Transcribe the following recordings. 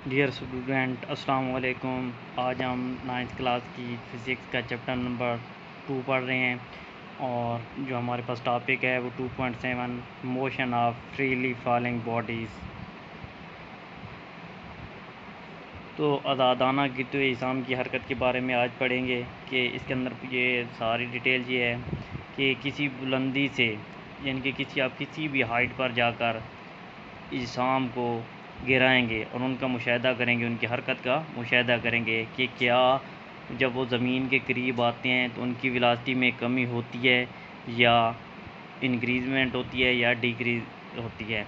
Dear student अस्सलाम वालेकुम। आज हम 9th क्लास की फ़िज़िक्स का चैप्टर नंबर 2 पढ़ रहे हैं और जो हमारे पास टॉपिक है वो 2.7 motion of freely falling bodies. तो आज़ादाना गिरते हुए अजसाम की हरकत के बारे में आज पढ़ेंगे कि इसके अंदर ये सारी डिटेल ये है कि किसी बुलंदी से यानी कि किसी भी हाइट पर जाकर अजसाम को गिराएंगे और उनका मुशाहिदा करेंगे, उनकी हरकत का मुशाहिदा करेंगे कि क्या जब वो ज़मीन के करीब आते हैं तो उनकी वेलोसिटी में कमी होती है या इंक्रीज़मेंट होती है या डिक्रीज़ होती है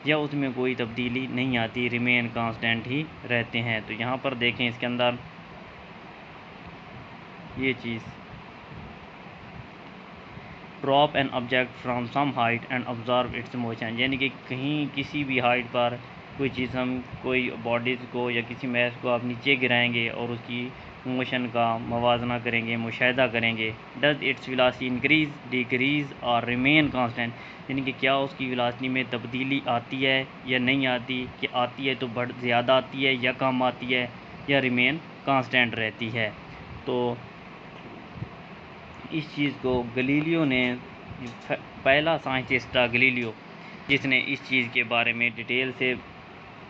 या उसमें कोई तब्दीली नहीं आती, रिमेन कांस्टेंट ही रहते हैं। तो यहाँ पर देखें इसके अंदर ये चीज़, drop an object from some height and observe its motion, यानी कि कहीं किसी भी हाइट पर कोई चीज़ हम कोई बॉडीज़ को या किसी मैस को आप नीचे गिराएंगे और उसकी मोशन का मवाजना करेंगे, मुशाहिदा करेंगे। Does its velocity increase, decrease और रिमेन कांस्टेंट, यानी कि क्या उसकी वेलोसिटी में तब्दीली आती है या नहीं आती, कि आती है तो ज़्यादा आती है या कम आती है या रिमेन कांस्टेंट रहती है। तो इस चीज़ को गलीलियो ने, पहला साइंटिस्ट था गलीलियो, जिसने इस चीज़ के बारे में डिटेल से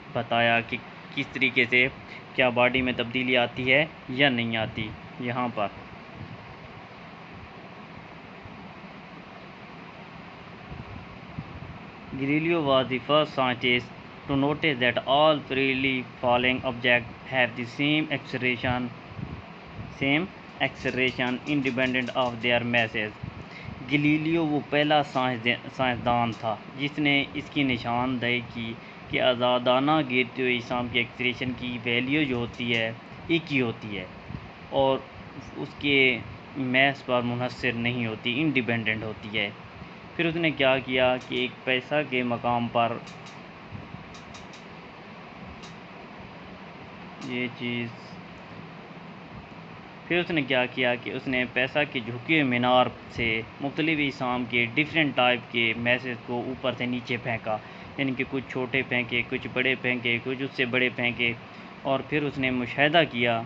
बताया कि किस तरीके से क्या बॉडी में तब्दीली आती है या नहीं आती। यहाँ पर Galileo was the first scientist to notice that all freely falling object have the same acceleration independent of their masses. Galileo वो पहला साइंसदान था जिसने इसकी निशानदेही की कि आज़ादाना गिरते हुए अजसाम की एक्सेलरेशन की वैल्यू जो होती है एक ही होती है और उसके मैस पर मुनहसर नहीं होती, इंडिपेंडेंट होती है। फिर उसने क्या किया कि एक पैसा के मकाम पर ये चीज़, फिर उसने क्या किया कि उसने पैसा के झुके हुए मीनार से मुख्तलिफ अजसाम के डिफरेंट टाइप के मैसेज को ऊपर से नीचे फेंका, यानी कि कुछ छोटे फेंके, कुछ बड़े फेंके, कुछ उससे बड़े फेंके, और फिर उसने मुशाहिदा किया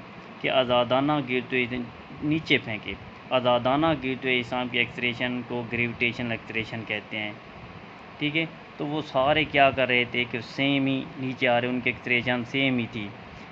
कि आज़ादाना गिरते हुए नीचे फेंके। आज़ादाना गिरते हुए अजसाम की एक्सेलरेशन को ग्रेविटेशनल एक्सेलरेशन कहते हैं, ठीक है। तो वो सारे क्या कर रहे थे कि सेम ही नीचे आ रहे, उनकी एक्सेलरेशन सेम ही थी,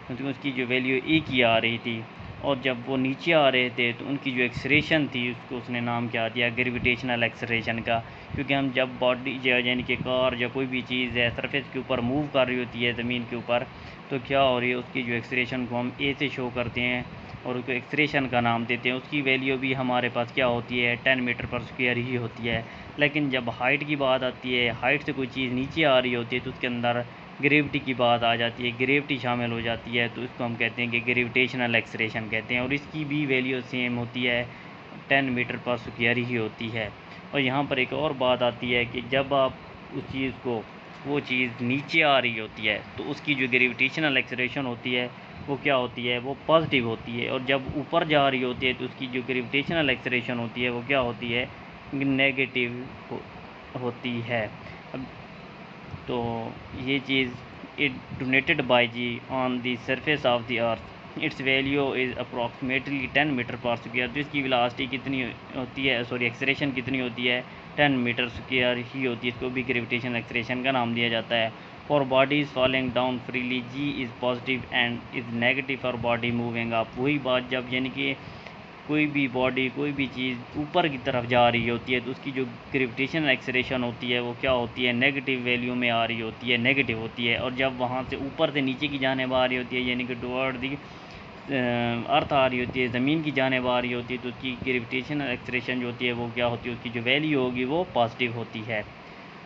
क्योंकि उसकी जो वैल्यू एक ही आ रही थी। और जब वो नीचे आ रहे थे तो उनकी जो एक्सेलरेशन थी उसको उसने नाम क्या दिया, ग्रेविटेशनल एक्सेलरेशन का। क्योंकि हम जब बॉडी यानी कि कार या कोई भी चीज़ है सरफेस के ऊपर मूव कर रही होती है ज़मीन के ऊपर, तो क्या हो रही है, उसकी जो एक्सेलरेशन को हम ए से शो करते हैं और उसको एक्सेलरेशन का नाम देते हैं। उसकी वैल्यू भी हमारे पास क्या होती है, 10 मीटर पर स्क्वायर ही होती है। लेकिन जब हाइट की बात आती है, हाइट से कोई चीज़ नीचे आ रही होती है तो उसके अंदर ग्रेविटी की बात आ जाती है, ग्रेविटी शामिल हो जाती है, तो इसको हम कहते हैं कि ग्रेविटेशनल एक्सेलरेशन कहते हैं। और इसकी भी वैल्यू सेम होती है, 10 मीटर पर स्क्वायर ही होती है। और यहाँ पर एक और बात आती है कि जब आप उस चीज़ को, वो चीज़ नीचे आ रही होती है तो उसकी जो ग्रेविटेशनल एक्सेलरेशन होती है वो क्या होती है, वो पॉजिटिव होती है। और जब ऊपर जा रही होती है तो उसकी जो ग्रेविटेशनल एक्सेलरेशन होती है वो क्या होती है, नेगेटिव होती है। अब तो ये चीज़, it denoted by g on the surface of the earth, its value is approximately 10 metre per square. तो इसकी वेलोसिटी कितनी होती है, सॉरी एक्सेलरेशन कितनी होती है, 10 मीटर स्क्वायर ही होती है। इसको भी ग्रेविटेशनल एक्सेलरेशन का नाम दिया जाता है। For bodies falling down freely g is positive and is negative for body moving up. वही बात, जब यानी कि कोई भी बॉडी, कोई भी चीज़ ऊपर की तरफ जा रही होती है तो उसकी जो ग्रेविटेशनल एक्सेलरेशन होती है वो क्या होती है, नेगेटिव वैल्यू में आ रही होती है, नेगेटिव होती है। और जब वहाँ से ऊपर से नीचे की जानिब आ रही होती है, यानी कि टुवर्ड दी अर्थ आ रही होती है, ज़मीन की जानिब आ रही होती है, तो उसकी ग्रेविटेशनल एक्सेलरेशन जो होती है वो क्या होती है, उसकी जो वैल्यू होगी वो पॉजिटिव होती है।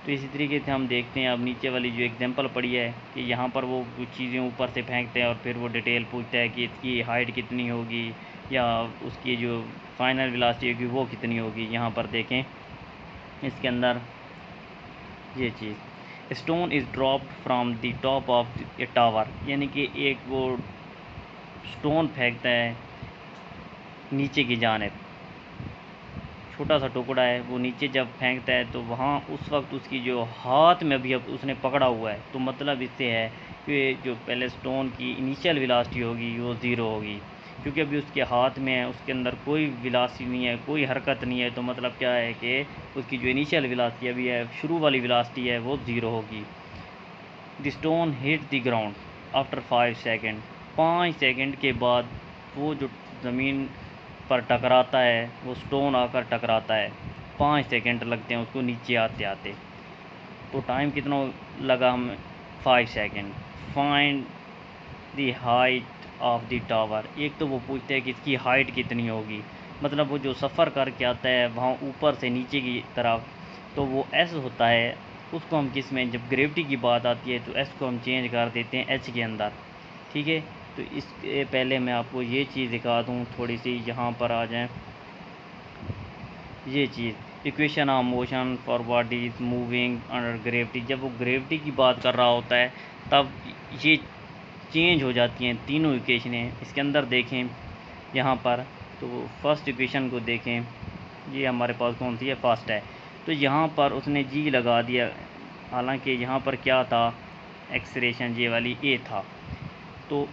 तो इसी तरीके से हम देखते हैं, अब नीचे वाली जो एग्जांपल पड़ी है कि यहाँ पर वो कुछ चीज़ें ऊपर से फेंकते हैं और फिर वो डिटेल पूछता है कि इसकी हाइट कितनी होगी या उसकी जो फाइनल वेलोसिटी होगी वो कितनी होगी। यहाँ पर देखें इसके अंदर ये चीज़, stone is dropped from the top of a tower, यानी कि एक वो स्टोन फेंकता है नीचे की जानिब, छोटा सा टुकड़ा है, वो नीचे जब फेंकता है तो वहाँ उस वक्त उसकी जो हाथ में भी अब उसने पकड़ा हुआ है, तो मतलब इससे है कि जो पहले स्टोन की इनिशियल वेलोसिटी होगी वो ज़ीरो होगी, क्योंकि अभी उसके हाथ में है, उसके अंदर कोई वेलोसिटी नहीं है, कोई हरकत नहीं है। तो मतलब क्या है कि उसकी जो इनिशियल वेलोसिटी अभी है, शुरू वाली वेलोसिटी है, वो ज़ीरो होगी। The stone hit the ground after 5 second. 5 second के बाद वो जो ज़मीन पर टकराता है, वो स्टोन आकर टकराता है। 5 सेकेंड लगते हैं उसको नीचे आते आते। तो टाइम कितना लगा हमें? 5 second. Find the height of the tower. एक तो वो पूछते हैं कि इसकी हाइट कितनी होगी, मतलब वो जो सफ़र करके आता है वहाँ ऊपर से नीचे की तरफ, तो वो एस होता है। उसको हम किस में, जब ग्रेविटी की बात आती है तो एस को हम चेंज कर देते हैं एच के अंदर, ठीक है। तो इसके पहले मैं आपको ये चीज़ दिखा दूँ, थोड़ी सी यहाँ पर आ जाएं। ये चीज़ equation of motion for bodies moving under gravity, जब वो ग्रेविटी की बात कर रहा होता है तब ये चेंज हो जाती हैं तीनों इक्वेशनें। इसके अंदर देखें यहाँ पर, तो फर्स्ट इक्वेशन को देखें, ये हमारे पास कौन सी है? फर्स्ट है। तो यहाँ पर उसने जी लगा दिया, हालांकि यहाँ पर क्या था? एक्सरेशन ये वाली ए था। तो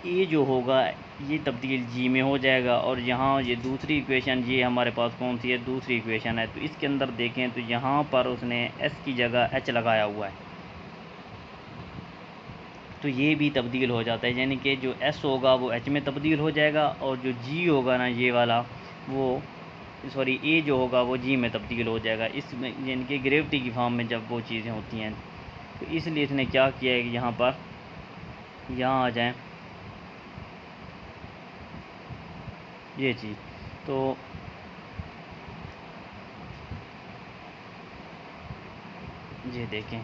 ए जो होगा ये तब्दील जी में हो जाएगा, और यहाँ ये दूसरी इक्वेशन, ये हमारे पास कौन सी है? दूसरी इक्वेशन है। तो इसके अंदर देखें तो यहाँ पर उसने एस की जगह एच लगाया हुआ है, तो ये भी तब्दील हो जाता है, यानी कि जो एस होगा वो एच में तब्दील हो जाएगा, और जो जी होगा ना ये वाला, वो सॉरी ए जो होगा वो जी में तब्दील हो जाएगा। इसमें यानी कि ग्रेविटी की फॉर्म में जब वो चीज़ें होती हैं, तो इसलिए इसने क्या किया है कि यहाँ पर, यहाँ आ जाएं ये चीज़, तो ये देखें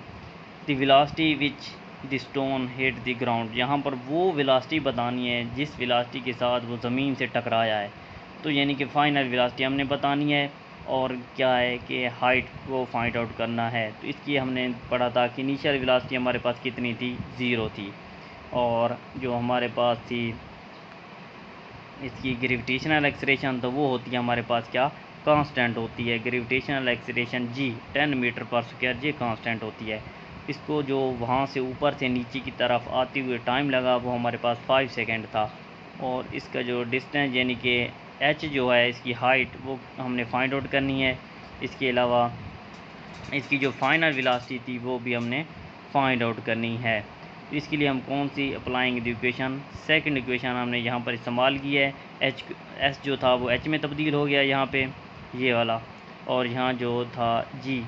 the velocity which the stone hit the ground, यहाँ पर वो वेलोसिटी बतानी है जिस वेलोसिटी के साथ वो ज़मीन से टकराया है। तो यानी कि फ़ाइनल वेलोसिटी हमने बतानी है, और क्या है कि हाइट को फाइंड आउट करना है। तो इसकी हमने पढ़ा था कि इनिशियल वेलोसिटी हमारे पास कितनी थी? ज़ीरो थी, और जो हमारे पास थी इसकी ग्रेविटेशनल एक्सलेरेशन, तो वो होती है हमारे पास क्या? कांस्टेंट होती है। ग्रेविटेशनल एक्सलेरेशन जी 10 मीटर पर स्क्वायर, ये कांस्टेंट होती है। इसको जो वहाँ से ऊपर से नीचे की तरफ आते हुए टाइम लगा वो हमारे पास 5 सेकेंड था, और इसका जो डिस्टेंस यानी कि एच जो है, इसकी हाइट, वो हमने फाइंड आउट करनी है। इसके अलावा इसकी जो फाइनल वेलोसिटी थी वो भी हमने फाइंड आउट करनी है। इसके लिए हम कौन सी applying the equation? Second equation हमने यहाँ पर इस्तेमाल की है। एच एस जो था वो एच में तब्दील हो गया यहाँ पे, ये वाला, और यहाँ जो था जी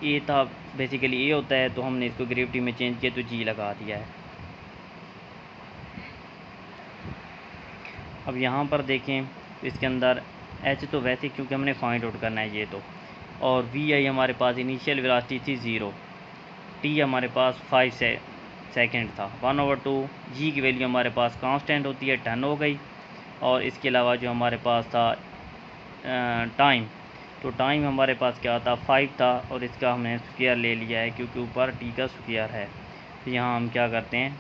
ए था, बेसिकली ए होता है, तो हमने इसको ग्रेविटी में चेंज किया तो जी लगा दिया है। अब यहाँ पर देखें तो इसके अंदर एच तो वैसे, क्योंकि हमने फाइंड आउट करना है ये तो, और वी आई हमारे पास इनिशियल वेलोसिटी थी 0, टी हमारे पास 5 सेकेंड था, 1/2। जी की वैल्यू हमारे पास कांस्टेंट होती है, 10 हो गई। और इसके अलावा जो हमारे पास था टाइम, तो टाइम हमारे पास क्या था? 5 था, और इसका हमने स्क्वायर ले लिया है क्योंकि ऊपर टी का स्क्वायर है। तो यहाँ हम क्या करते हैं?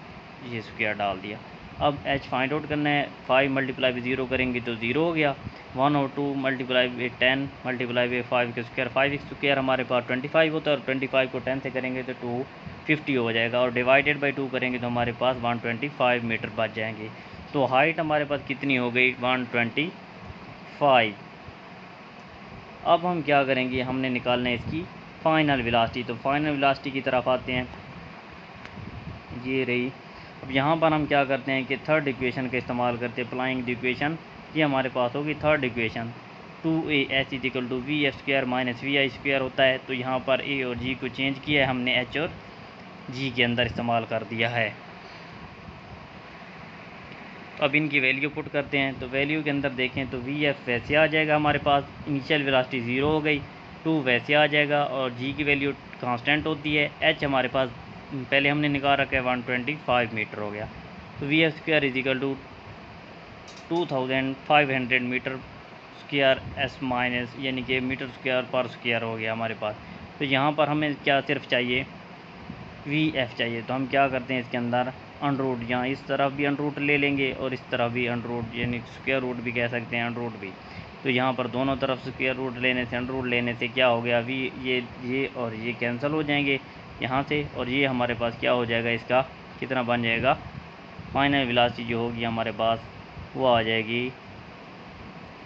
ये स्क्वायर डाल दिया। अब एच फाइंड आउट करना है। 5 मल्टीप्लाई बाई 0 करेंगे तो 0 हो गया। 1/2 मल्टीप्लाई बाई 10 मल्टीप्लाई बाई 5 का स्क्वायर, 5 स्क्वायर हमारे पास 25 होता है, और 25 को 10 से करेंगे तो 250 हो जाएगा, और डिवाइडेड बाई 2 करेंगे तो हमारे पास 125 मीटर बच जाएंगे। तो हाइट हमारे पास कितनी हो गई? 125। अब हम क्या करेंगे? हमने निकालना है इसकी फाइनल वेलोसिटी। तो फाइनल वेलोसिटी की तरफ आते हैं, ये रही। अब यहाँ पर हम क्या करते हैं कि थर्ड इक्वेशन का इस्तेमाल करते हैं, अप्लाइंग द इक्वेशन। ये हमारे पास होगी third equation, 2aH equal to v f square minus v i square होता है। तो यहाँ पर ए और जी को चेंज किया है हमने, एच और जी के अंदर इस्तेमाल कर दिया है। अब इनकी वैल्यू पुट करते हैं, तो वैल्यू के अंदर देखें तो वी एफ वैसे आ जाएगा हमारे पास, इनिशियल वेलोसिटी 0 हो गई। 2 वैसे आ जाएगा, और जी की वैल्यू कांस्टेंट होती है। एच हमारे पास पहले हमने निकाल रखा है 125 मीटर हो गया। तो v f square is equal to 2500 metre square s minus, यानी कि मीटर स्क्वायर पर स्क्वायर हो गया हमारे पास। तो यहाँ पर हमें क्या सिर्फ चाहिए? वी एफ चाहिए। तो हम क्या करते हैं इसके अंदर, अनरूट, यहाँ इस तरफ भी अनरूट ले लेंगे और इस तरफ भी अनरूट, यानी स्क्वायर रूट भी कह सकते हैं, अनरूट भी। तो यहाँ पर दोनों तरफ स्क्वायर रूट लेने से, अनरूट लेने से क्या हो गया? वी ये और ये कैंसिल हो जाएंगे यहाँ से, और ये हमारे पास क्या हो जाएगा? इसका कितना बन जाएगा, फाइनल वेलोसिटी जो होगी हमारे पास वो आ जाएगी।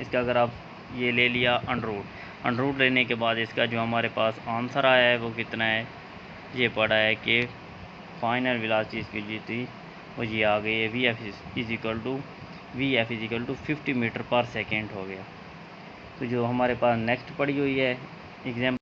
इसका अगर आप ये ले लिया अंडर रूट लेने के बाद इसका जो हमारे पास आंसर आया है वो कितना है, ये पड़ा है कि फाइनल वेलोसिटी इसकी जी थी वो ये आ गई है v f is equal to 50 metre per second हो गया। तो जो हमारे पास नेक्स्ट पड़ी हुई है एग्जाम्पल